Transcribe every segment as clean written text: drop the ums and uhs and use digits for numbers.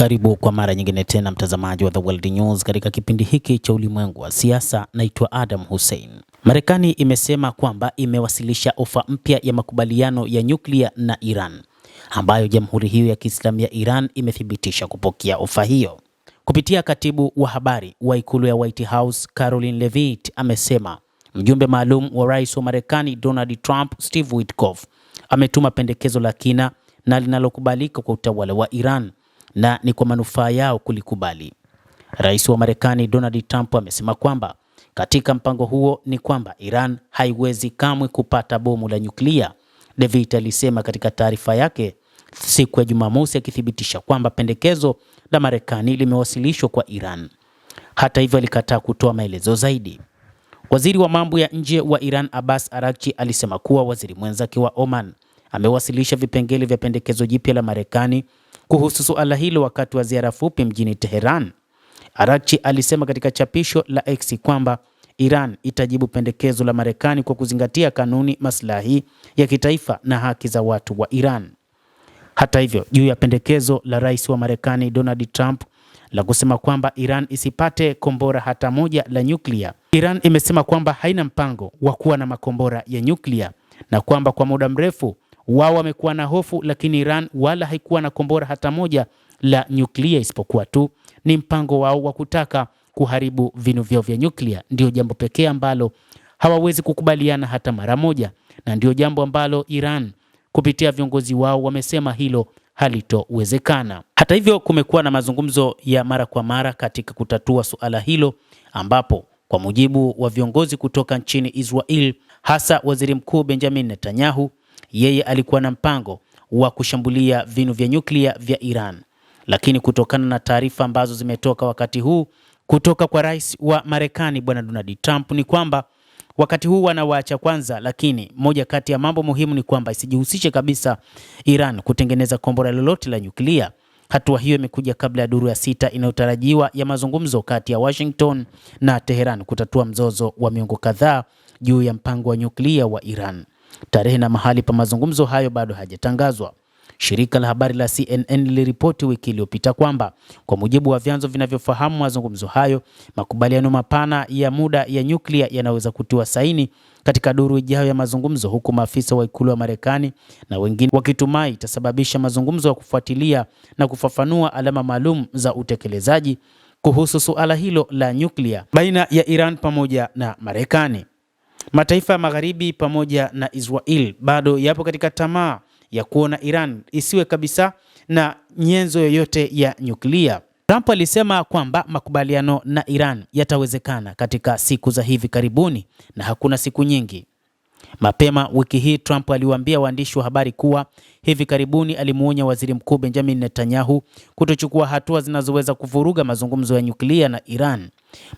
Karibu kwa mara nyingine tena mtazamaji wa The World News katika kipindi hiki cha ulimwengu wa siasa. Naitwa Adam Hussein. Marekani imesema kwamba imewasilisha ofa mpya ya makubaliano ya nyuklia na Iran, ambayo Jamhuri hiyo ya Kiislamu ya Iran imethibitisha kupokea ofa hiyo. Kupitia katibu wa habari wa ikulu ya White House, Caroline Leavitt, amesema mjumbe maalum wa rais wa Marekani Donald Trump, Steve Witkoff, ametuma pendekezo la kina na linalokubalika kwa utawala wa Iran na ni kwa manufaa yao kulikubali. Rais wa Marekani Donald Trump amesema kwamba katika mpango huo ni kwamba Iran haiwezi kamwe kupata bomu la nyuklia. Leavitt alisema katika taarifa yake siku ya Jumamosi, akithibitisha kwamba pendekezo la Marekani limewasilishwa kwa Iran. Hata hivyo, alikataa kutoa maelezo zaidi. Waziri wa mambo ya nje wa Iran Abbas Araghchi alisema kuwa waziri mwenzake wa Oman amewasilisha vipengele vya pendekezo jipya la Marekani kuhusu suala hilo wakati wa ziara fupi mjini Tehran. Araghchi alisema katika chapisho la X kwamba Iran itajibu pendekezo la Marekani kwa kuzingatia kanuni, maslahi ya kitaifa na haki za watu wa Iran. Hata hivyo, juu ya pendekezo la rais wa Marekani Donald Trump la kusema kwamba Iran isipate kombora hata moja la nyuklia, Iran imesema kwamba haina mpango wa kuwa na makombora ya nyuklia na kwamba kwa muda mrefu wao wamekuwa na hofu, lakini Iran wala haikuwa na kombora hata moja la nyuklia, isipokuwa tu ni mpango wao wa kutaka kuharibu vinu vyao vya nyuklia. Ndio jambo pekee ambalo hawawezi kukubaliana hata mara moja, na ndio jambo ambalo Iran kupitia viongozi wao wamesema hilo halitowezekana. Hata hivyo, kumekuwa na mazungumzo ya mara kwa mara katika kutatua suala hilo, ambapo kwa mujibu wa viongozi kutoka nchini Israel, hasa Waziri Mkuu Benjamin Netanyahu, yeye alikuwa na mpango wa kushambulia vinu vya nyuklia vya Iran, lakini kutokana na taarifa ambazo zimetoka wakati huu kutoka kwa rais wa Marekani Bwana Donald Trump ni kwamba wakati huu wanawaacha kwanza, lakini moja kati ya mambo muhimu ni kwamba isijihusishe kabisa Iran kutengeneza kombora lolote la nyuklia. Hatua hiyo imekuja kabla ya duru ya 6 inayotarajiwa ya mazungumzo kati ya Washington na Tehran kutatua mzozo wa miongo kadhaa juu ya mpango wa nyuklia wa Iran. Tarehe na mahali pa mazungumzo hayo bado hajatangazwa. Shirika la habari la CNN liliripoti wiki iliyopita kwamba kwa mujibu wa vyanzo vinavyofahamu mazungumzo hayo, makubaliano mapana ya muda ya nyuklia yanaweza kutiwa saini katika duru ijayo ya mazungumzo, huku maafisa wa ikulu wa Marekani na wengine wakitumai itasababisha mazungumzo ya kufuatilia na kufafanua alama maalum za utekelezaji kuhusu suala hilo la nyuklia baina ya Iran pamoja na Marekani. Mataifa ya Magharibi pamoja na Israel bado yapo katika tamaa ya kuona Iran isiwe kabisa na nyenzo yoyote ya nyuklia. Trump alisema kwamba makubaliano na Iran yatawezekana katika siku za hivi karibuni na hakuna siku nyingi. Mapema wiki hii Trump aliwaambia waandishi wa habari kuwa hivi karibuni alimuonya Waziri Mkuu Benjamin Netanyahu kutochukua hatua zinazoweza kuvuruga mazungumzo ya nyuklia na Iran.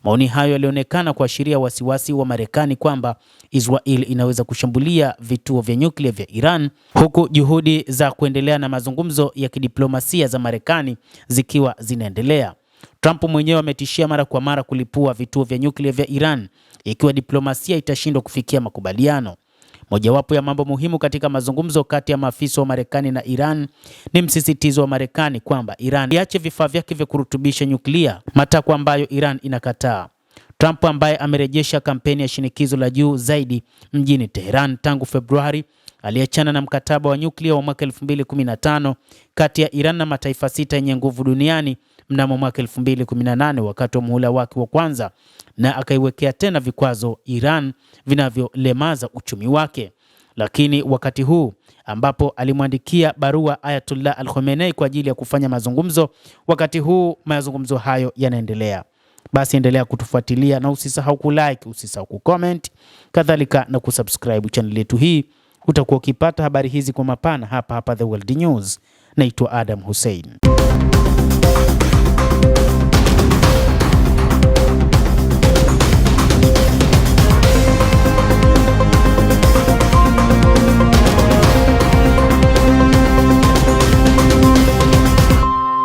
Maoni hayo yalionekana kuashiria wasiwasi wa Marekani kwamba Israel inaweza kushambulia vituo vya nyuklia vya Iran, huku juhudi za kuendelea na mazungumzo ya kidiplomasia za Marekani zikiwa zinaendelea. Trump mwenyewe ametishia mara kwa mara kulipua vituo vya nyuklia vya Iran ikiwa diplomasia itashindwa kufikia makubaliano. Mojawapo ya mambo muhimu katika mazungumzo kati ya maafisa wa Marekani na Iran ni msisitizo wa Marekani kwamba Iran iache vifaa vyake vya kurutubisha nyuklia, matakwa ambayo Iran inakataa. Trump, ambaye amerejesha kampeni ya shinikizo la juu zaidi mjini Tehran tangu Februari, aliachana na mkataba wa nyuklia wa mwaka 2015 kati ya Iran na mataifa 6 yenye nguvu duniani mnamo mwaka 2018 wakati wa muhula wake wa kwanza, na akaiwekea tena vikwazo Iran vinavyolemaza uchumi wake. Lakini wakati huu ambapo alimwandikia barua Ayatollah Al-Khamenei kwa ajili ya kufanya mazungumzo, wakati huu mazungumzo hayo yanaendelea. Basi endelea kutufuatilia na usisahau kulike, usisahau kucomment, kadhalika na kusubscribe channel yetu hii. Utakuwa ukipata habari hizi kwa mapana hapa The World News. Naitwa Adam Hussein.